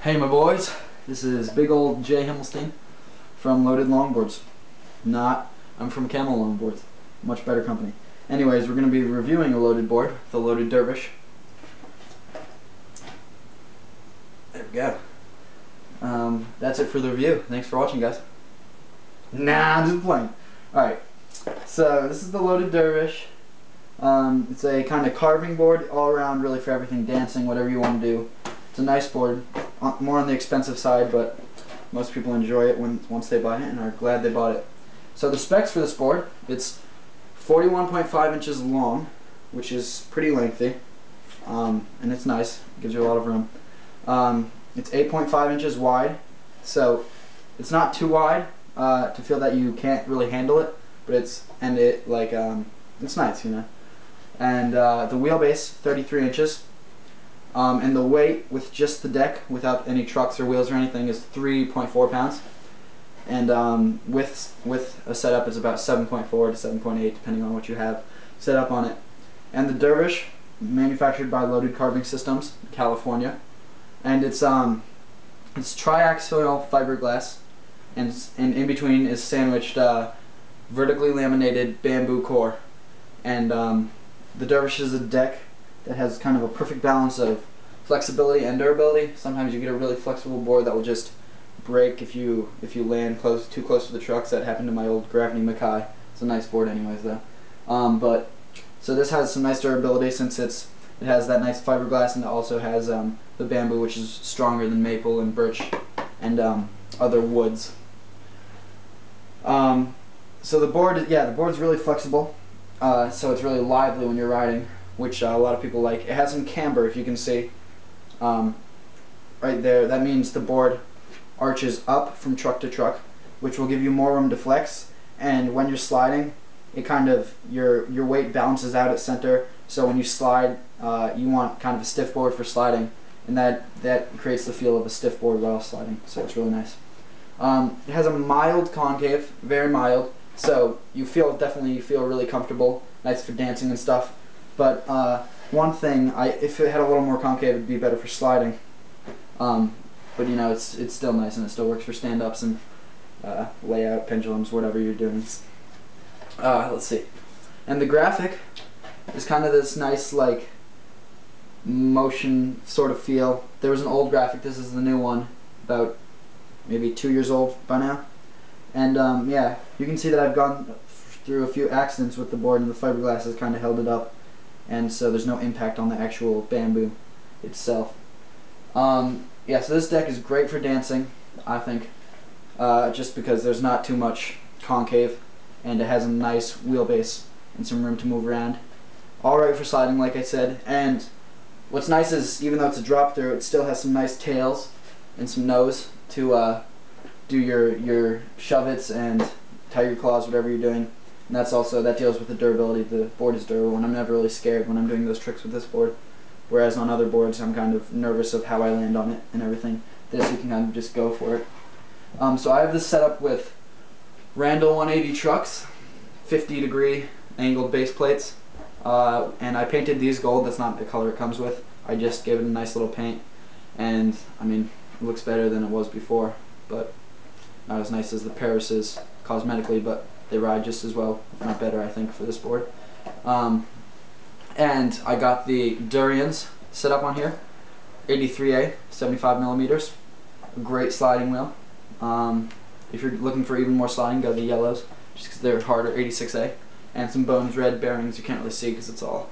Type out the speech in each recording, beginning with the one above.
Hey my boys, this is big old Jay Himmelstein from Loaded Longboards. I'm from Camel Longboards, much better company. Anyways, we're going to be reviewing a loaded board, the Loaded Dervish. There we go. That's it for the review. Thanks for watching, guys. Nah, I'm just playing. Alright, so this is the Loaded Dervish. It's a kind of carving board all around, really, for everything, dancing, whatever you want to do. It's a nice board, more on the expensive side, but most people enjoy it once they buy it and are glad they bought it. So the specs for this board, it's 41.5 inches long, which is pretty lengthy, and it's nice, gives you a lot of room. It's 8.5 inches wide, so it's not too wide to feel that you can't really handle it, but it's nice, you know. And the wheelbase, 33 inches. And the weight with just the deck, without any trucks or wheels or anything, is 3.4 pounds. And with a setup, it's about 7.4 to 7.8, depending on what you have set up on it. And the Dervish, manufactured by Loaded Carving Systems, California, and it's triaxial fiberglass, and in between is sandwiched vertically laminated bamboo core. And the Dervish is a deck that has kind of a perfect balance of flexibility and durability. Sometimes you get a really flexible board that will just break if you land too close to the trucks. That happened to my old Gravity Mackay. It's a nice board anyways though. So this has some nice durability since it has that nice fiberglass, and it also has the bamboo, which is stronger than maple and birch and other woods. So the board's really flexible, so it's really lively when you're riding, which a lot of people like. It has some camber, if you can see right there. That means the board arches up from truck to truck, which will give you more room to flex, and when you're sliding, it kind of, your weight balances out at center, so when you slide, you want kind of a stiff board for sliding, and that creates the feel of a stiff board while sliding, so it's really nice. It has a mild concave, very mild, so definitely feel really comfortable, nice for dancing and stuff. But one thing, if it had a little more concave, it'd be better for sliding. But you know, it's still nice, and it still works for stand-ups and layout, pendulums, whatever you're doing. Let's see. And the graphic is kind of this nice, like, motion sort of feel. There was an old graphic. This is the new one, about maybe 2 years old by now. And yeah, you can see that I've gone through a few accidents with the board, and the fiberglass has kind of held it up, and so there's no impact on the actual bamboo itself. Yeah, so this deck is great for dancing, I think, just because there's not too much concave, and it has a nice wheelbase and some room to move around. Alright for sliding, like I said, and what's nice is, even though it's a drop through, it still has some nice tails and some nose to do your shove-its and tie your claws, whatever you're doing. And that deals with the durability. The board is durable, and I'm never really scared when I'm doing those tricks with this board. Whereas on other boards, I'm kind of nervous of how I land on it and everything. This, you can kind of just go for it. So I have this set up with Randall 180 trucks, 50-degree angled base plates, and I painted these gold. That's not the color it comes with. I just gave it a nice little paint, and I mean, it looks better than it was before, but not as nice as the Paris is cosmetically, but they ride just as well, if not better, I think, for this board. And I got the Durians set up on here, 83A, 75 millimeters, a great sliding wheel. If you're looking for even more sliding, go the yellows, just because they're harder, 86A, and some Bones red bearings you can't really see because it's all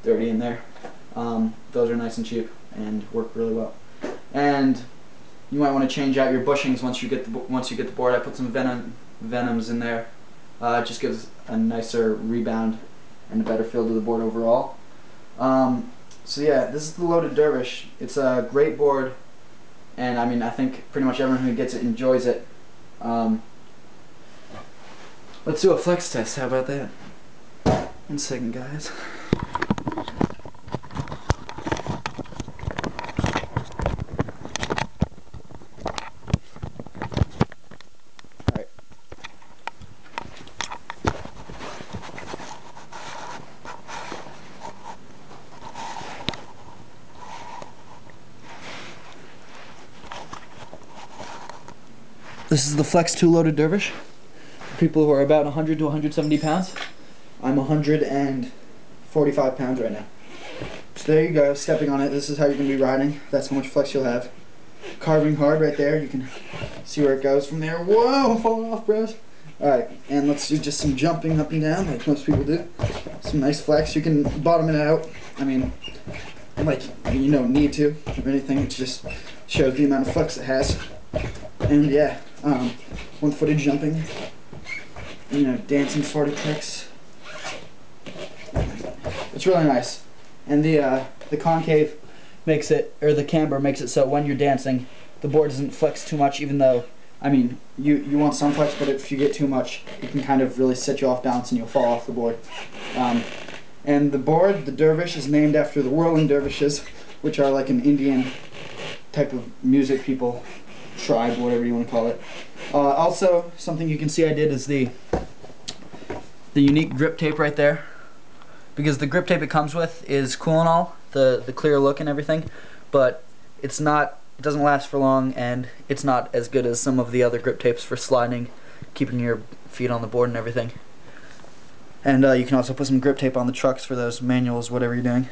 dirty in there. Those are nice and cheap and work really well. And you might want to change out your bushings once you get the board. I put some venoms in there. It just gives a nicer rebound and a better feel to the board overall. So yeah, this is the Loaded Dervish. It's a great board, and I mean, I think pretty much everyone who gets it enjoys it. Let's do a flex test. How about that? 1 second, guys. This is the Flex 2 loaded Dervish. For people who are about 100 to 170 pounds. I'm 145 pounds right now. So there you go, stepping on it. This is how you're going to be riding. That's how much flex you'll have. Carving hard right there. You can see where it goes from there. Whoa, I'm falling off, bros. Alright, and let's do just some jumping up and down like most people do. Some nice flex. You can bottom it out. I mean, like, you don't need to or anything. It just shows the amount of flex it has. And yeah, one-footed jumping. You know, dancing sort of tricks. It's really nice. And the concave makes it, or the camber makes it so when you're dancing, the board doesn't flex too much, even though, I mean, you want some flex, but if you get too much, it can kind of really set you off balance and you'll fall off the board. And the board, the Dervish, is named after the whirling dervishes, which are like an Indian type of music people, tribe, whatever you want to call it. Also, something you can see I did is the unique grip tape right there. Because the grip tape it comes with is cool and all, the clear look and everything, but it doesn't last for long, and it's not as good as some of the other grip tapes for sliding, keeping your feet on the board and everything. And you can also put some grip tape on the trucks for those manuals, whatever you're doing.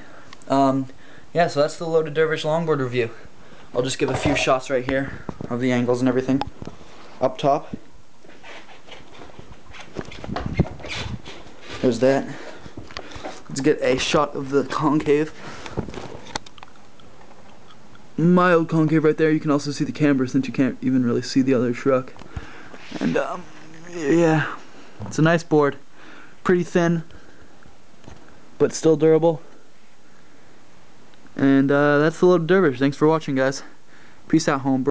Yeah, so that's the loaded Dervish Longboard review. I'll just give a few shots right here of the angles and everything. Up top. There's that. Let's get a shot of the concave. Mild concave right there. You can also see the camber since you can't even really see the other truck. And yeah, it's a nice board. Pretty thin, but still durable. And that's the loaded Dervish. Thanks for watching, guys. Peace out, home.